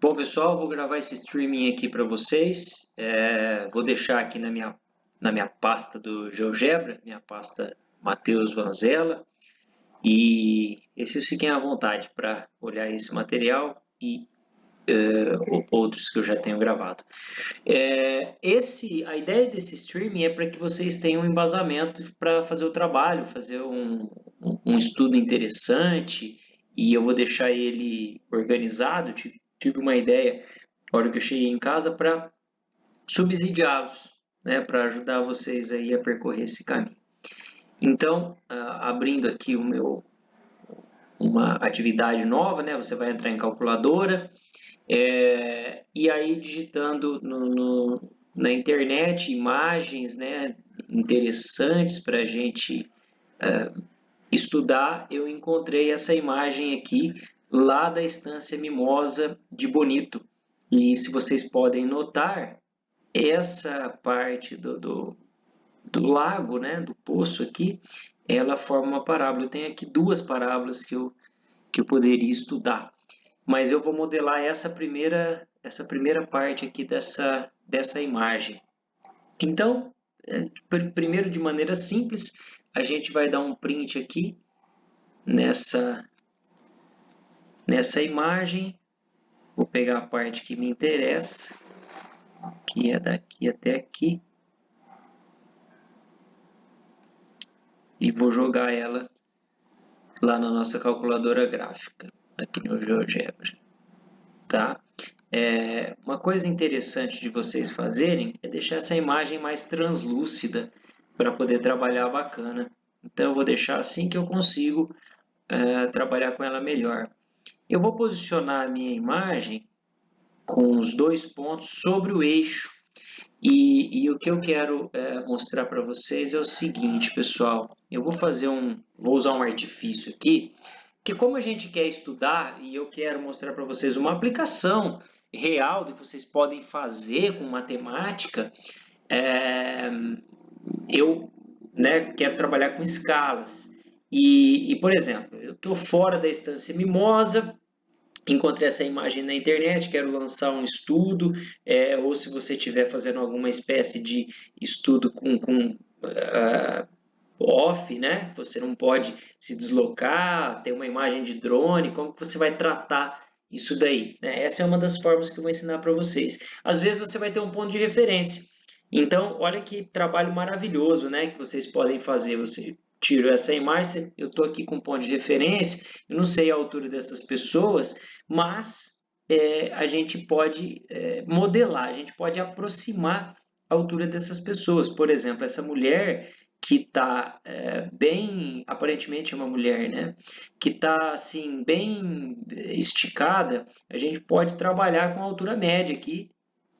Bom, pessoal, vou gravar esse streaming aqui para vocês. Vou deixar aqui na minha pasta do GeoGebra, minha pasta Matheus Vanzella. E vocês fiquem à vontade para olhar esse material e outros que eu já tenho gravado. A ideia desse streaming é para que vocês tenham um embasamento para fazer o trabalho, fazer um estudo interessante, e eu vou deixar ele organizado. Tive uma ideia, na hora que eu cheguei em casa, para subsidiá-los, né, para ajudar vocês aí a percorrer esse caminho. Então, abrindo aqui uma atividade nova, né, você vai entrar em calculadora, e aí digitando na internet imagens, né, interessantes para a gente estudar, eu encontrei essa imagem aqui lá da Estância Mimosa de Bonito. E se vocês podem notar, essa parte do lago, né, do poço aqui, ela forma uma parábola. Eu tenho aqui duas parábolas que eu poderia estudar, mas eu vou modelar essa primeira parte aqui dessa imagem. Então, primeiro, de maneira simples, a gente vai dar um print aqui nessa imagem. Vou pegar a parte que me interessa, que é daqui até aqui, e vou jogar ela lá na nossa calculadora gráfica, aqui no GeoGebra, tá? Uma coisa interessante de vocês fazerem é deixar essa imagem mais translúcida para poder trabalhar bacana. Então eu vou deixar assim que eu consigo trabalhar com ela melhor. Eu vou posicionar a minha imagem com os dois pontos sobre o eixo. E o que eu quero mostrar para vocês é o seguinte, pessoal. Eu vou usar um artifício aqui, que como a gente quer estudar e eu quero mostrar para vocês uma aplicação real do que vocês podem fazer com matemática, eu quero trabalhar com escalas. E, por exemplo, eu estou fora da Estância Mimosa, encontrei essa imagem na internet, quero lançar um estudo, ou se você estiver fazendo alguma espécie de estudo com off, né? Você não pode se deslocar, ter uma imagem de drone, como que você vai tratar isso daí, né? Essa é uma das formas que eu vou ensinar para vocês. Às vezes você vai ter um ponto de referência. Então, olha que trabalho maravilhoso, né, que vocês podem fazer. Você tira essa imagem, eu estou aqui com um ponto de referência, eu não sei a altura dessas pessoas, mas a gente pode modelar, a gente pode aproximar a altura dessas pessoas. Por exemplo, essa mulher que está bem, aparentemente é uma mulher, né, que está assim, bem esticada, a gente pode trabalhar com a altura média aqui,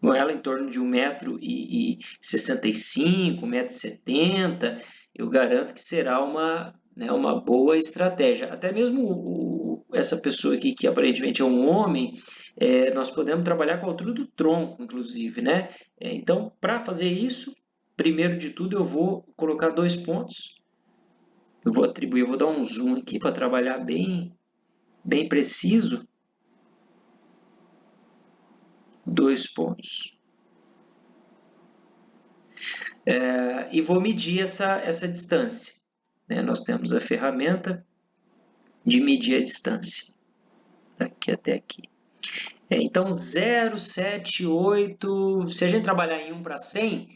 com ela em torno de 1,65 m, 1,70 m, eu garanto que será uma boa estratégia. Até mesmo essa pessoa aqui, que aparentemente é um homem, nós podemos trabalhar com a altura do tronco, inclusive, né? Então, para fazer isso, primeiro de tudo, eu vou colocar dois pontos. Eu vou dar um zoom aqui para trabalhar bem preciso. Dois pontos. E vou medir essa distância, né? Nós temos a ferramenta de medir a distância, daqui até aqui. Então, 0,78, se a gente trabalhar em 1 para 100,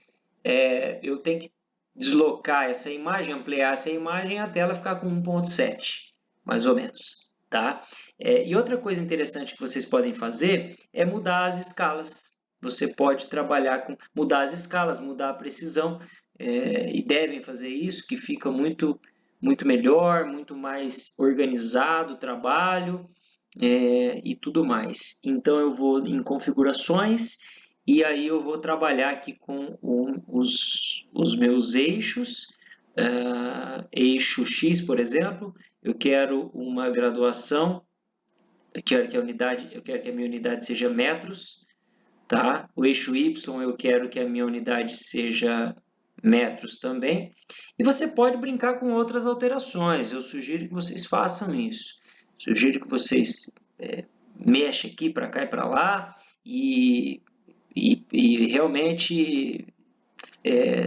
eu tenho que deslocar essa imagem, ampliar essa imagem até ela ficar com 1,7, mais ou menos, tá? E outra coisa interessante que vocês podem fazer é mudar as escalas. Você pode trabalhar com mudar as escalas, mudar a precisão, e devem fazer isso, que fica muito melhor, muito mais organizado o trabalho, e tudo mais. Então eu vou em configurações e aí eu vou trabalhar aqui com os meus eixos. Eixo X, por exemplo, eu quero uma graduação, eu quero que a minha unidade seja metros, tá? O eixo Y, eu quero que a minha unidade seja metros também. E você pode brincar com outras alterações, eu sugiro que vocês façam isso. Sugiro que vocês mexe aqui para cá e para lá e realmente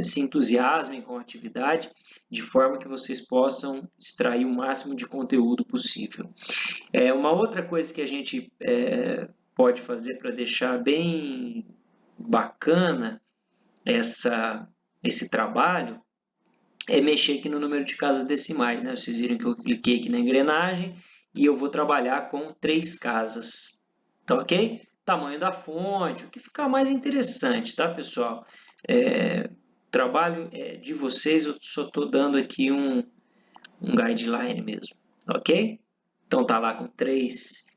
se entusiasmem com a atividade, de forma que vocês possam extrair o máximo de conteúdo possível. Uma outra coisa que a gente pode fazer para deixar bem bacana esse trabalho é mexer aqui no número de casas decimais, né? Vocês viram que eu cliquei aqui na engrenagem e eu vou trabalhar com 3 casas, tá ok? Tamanho da fonte, o que ficar mais interessante, tá, pessoal? Trabalho de vocês, eu só estou dando aqui um guideline mesmo, ok? Então tá lá com 3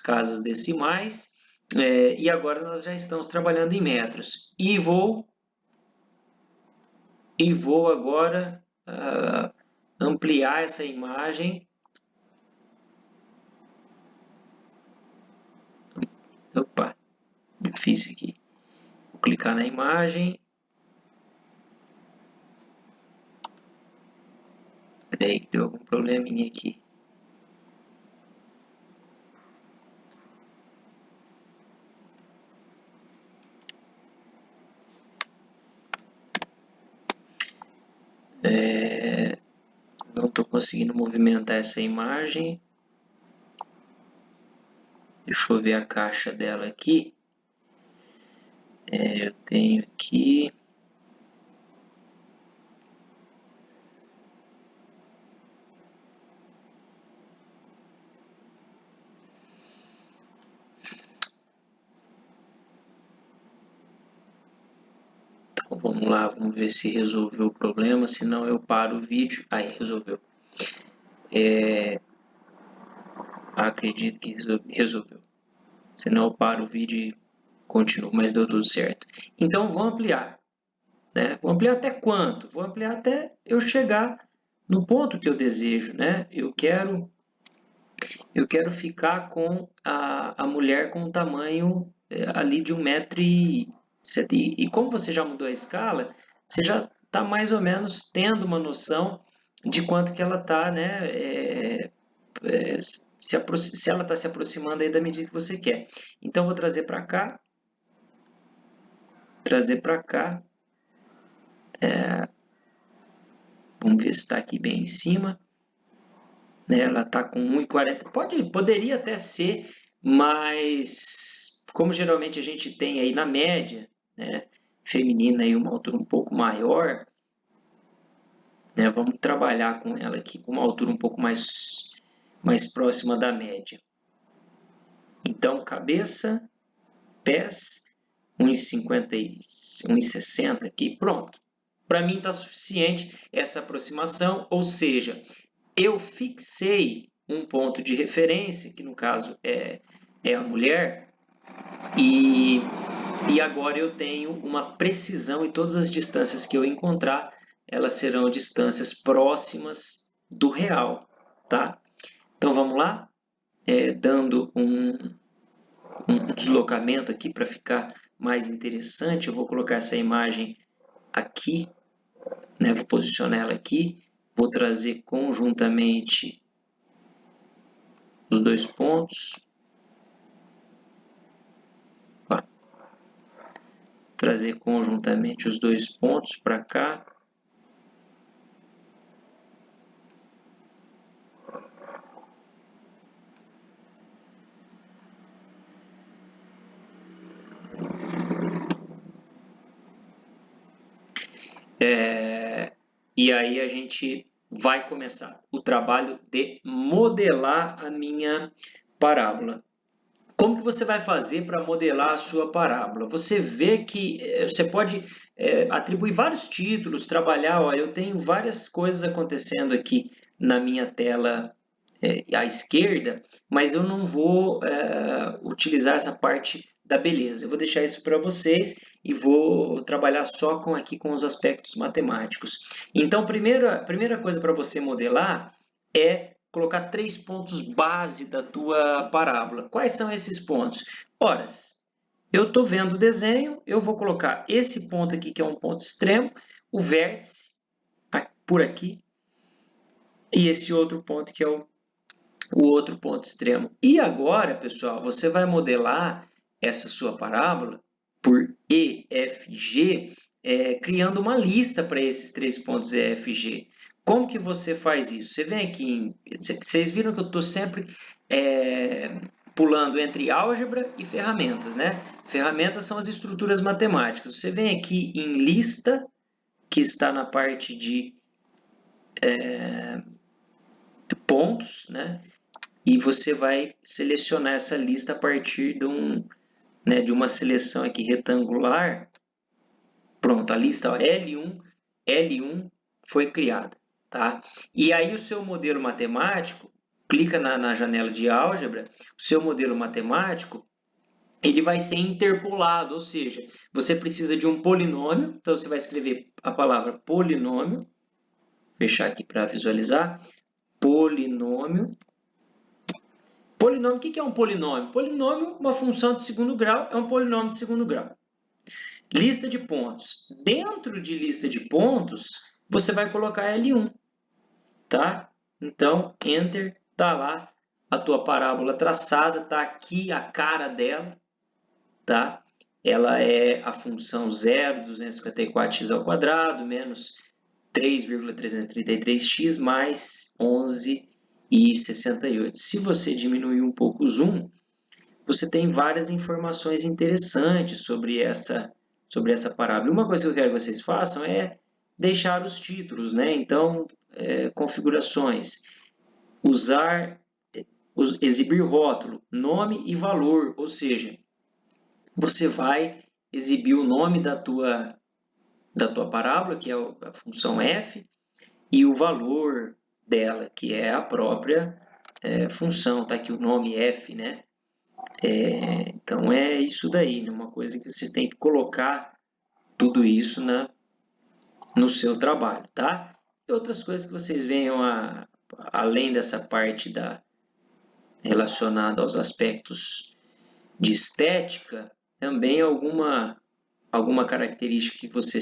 casas decimais e agora nós já estamos trabalhando em metros. E vou agora ampliar essa imagem. Opa, difícil aqui. Vou clicar na imagem. Peraí, que deu algum probleminha aqui. Não estou conseguindo movimentar essa imagem. Deixa eu ver a caixa dela aqui. Eu tenho aqui. Então vamos lá, vamos ver se resolveu o problema. Se não, eu paro o vídeo. Aí, resolveu. Acredito que resolveu. Se não, eu paro o vídeo e continuo, mas deu tudo certo. Então, vou ampliar. Né? Vou ampliar até quanto? Vou ampliar até eu chegar no ponto que eu desejo. Né? Eu quero ficar com a mulher com um tamanho ali de 1,70 m. E como você já mudou a escala, você já está mais ou menos tendo uma noção de quanto que ela está, né, se ela está se aproximando aí da medida que você quer. Então, vou trazer para cá, vamos ver se está aqui bem em cima, né? Ela está com 1,40 m, poderia até ser, mas como geralmente a gente tem aí na média, né, feminina aí uma altura um pouco maior, né, vamos trabalhar com ela aqui com uma altura um pouco mais próxima da média. Então, cabeça, pés, 1,60 aqui, pronto. Para mim está suficiente essa aproximação, ou seja, eu fixei um ponto de referência, que no caso é a mulher, e agora eu tenho uma precisão e todas as distâncias que eu encontrar, elas serão distâncias próximas do real, tá? Então vamos lá, dando um deslocamento aqui para ficar mais interessante, eu vou colocar essa imagem aqui, né? Vou posicionar ela aqui, vou trazer conjuntamente os 2 pontos, trazer conjuntamente os 2 pontos para cá. E aí a gente vai começar o trabalho de modelar a minha parábola. Como que você vai fazer para modelar a sua parábola? Você vê que você pode atribuir vários títulos, trabalhar, ó, eu tenho várias coisas acontecendo aqui na minha tela à esquerda, mas eu não vou utilizar essa parte da beleza. Eu vou deixar isso para vocês e vou trabalhar só aqui com os aspectos matemáticos. Então, primeira coisa para você modelar é colocar 3 pontos base da tua parábola. Quais são esses pontos? Ora, eu estou vendo o desenho, eu vou colocar esse ponto aqui, que é um ponto extremo, o vértice por aqui, e esse outro ponto que é o o outro ponto extremo. E agora, pessoal, você vai modelar essa sua parábola por E, F, G, criando uma lista para esses 3 pontos E, F, G. Como que você faz isso? Você vem aqui, vocês viram que eu estou sempre pulando entre álgebra e ferramentas, né? Ferramentas são as estruturas matemáticas. Você vem aqui em lista, que está na parte de pontos, né? E você vai selecionar essa lista a partir de uma seleção aqui retangular. Pronto, a lista L1 foi criada, tá? E aí o seu modelo matemático, clica na janela de álgebra, o seu modelo matemático, ele vai ser interpolado, ou seja, você precisa de um polinômio, então você vai escrever a palavra polinômio, fechar aqui para visualizar, polinômio. Polinômio, o que é um polinômio? Polinômio, uma função de segundo grau, é um polinômio de segundo grau. Lista de pontos. Dentro de lista de pontos, você vai colocar L1, tá? Então, Enter, tá lá a tua parábola traçada, tá aqui a cara dela, tá? Ela é a função 0,254x ao quadrado menos 3,333x mais 11,68. Se você diminuir um pouco o zoom, você tem várias informações interessantes sobre essa parábola. Uma coisa que eu quero que vocês façam é deixar os títulos, né? Então, configurações, exibir rótulo, nome e valor, ou seja, você vai exibir o nome da tua parábola, que é a função f, e o valor dela, que é a própria função, tá aqui o nome f, né? Então é isso daí, né? Uma coisa que vocês têm que colocar tudo isso no seu trabalho, tá? E outras coisas que vocês venham além dessa parte relacionada aos aspectos de estética, também alguma característica que você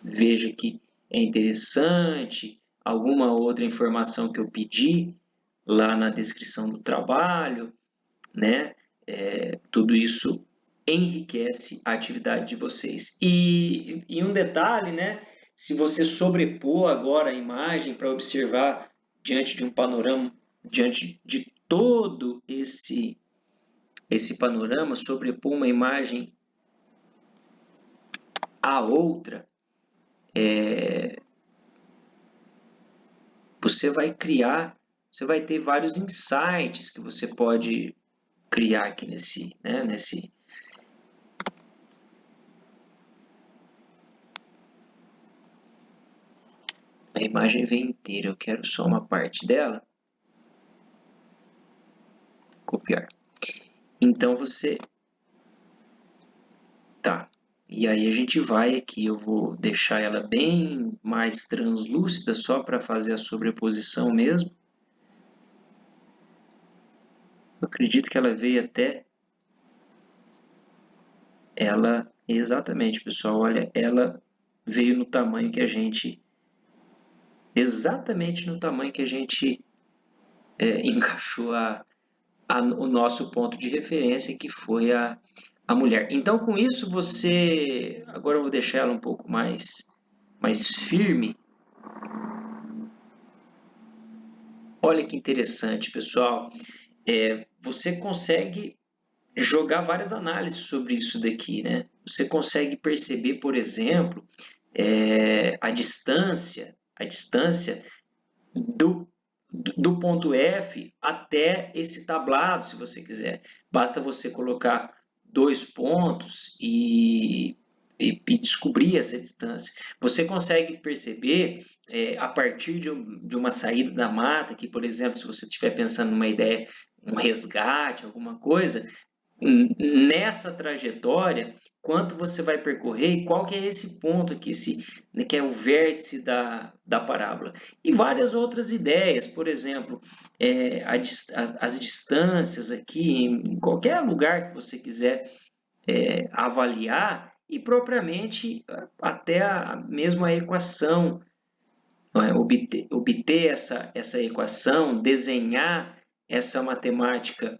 veja que é interessante, alguma outra informação que eu pedi lá na descrição do trabalho, né? Tudo isso enriquece a atividade de vocês. E um detalhe, né? Se você sobrepor agora a imagem para observar diante de um panorama, diante de todo esse panorama, sobrepor uma imagem à outra, você vai ter vários insights que você pode criar aqui a imagem vem inteira, eu quero só uma parte dela. Copiar. Então você... Tá. E aí a gente vai aqui, eu vou deixar ela bem mais translúcida, só para fazer a sobreposição mesmo. Eu acredito que ela veio até... Exatamente, pessoal, olha, ela veio no tamanho que a gente... Exatamente no tamanho que a gente encaixou o nosso ponto de referência, que foi a mulher. Então, com isso, agora eu vou deixar ela um pouco mais firme. Olha que interessante, pessoal. Você consegue jogar várias análises sobre isso daqui, né? Você consegue perceber, por exemplo, a distância do ponto F até esse tablado, se você quiser. Basta você colocar 2 pontos e descobrir essa distância. Você consegue perceber, a partir de uma saída da mata, que, por exemplo, se você estiver pensando numa ideia, um resgate, alguma coisa, nessa trajetória, quanto você vai percorrer e qual que é esse ponto aqui, que é o vértice da parábola. E várias outras ideias, por exemplo, as distâncias aqui, em qualquer lugar que você quiser avaliar, e propriamente até mesmo a equação obter essa equação, desenhar essa matemática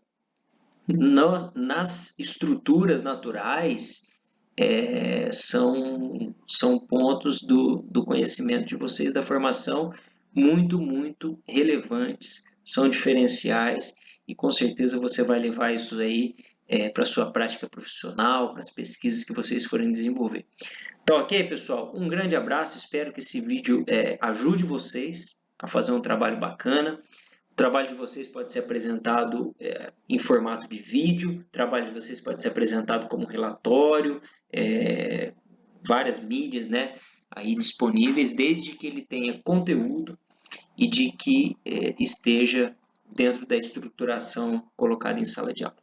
nas estruturas naturais, são pontos do conhecimento de vocês, da formação, muito, muito relevantes, são diferenciais, e com certeza você vai levar isso aí para a sua prática profissional, para as pesquisas que vocês forem desenvolver. Tá ok, pessoal? Um grande abraço, espero que esse vídeo ajude vocês a fazer um trabalho bacana. O trabalho de vocês pode ser apresentado em formato de vídeo, o trabalho de vocês pode ser apresentado como relatório, várias mídias, né, aí disponíveis, desde que ele tenha conteúdo e de que esteja dentro da estruturação colocada em sala de aula.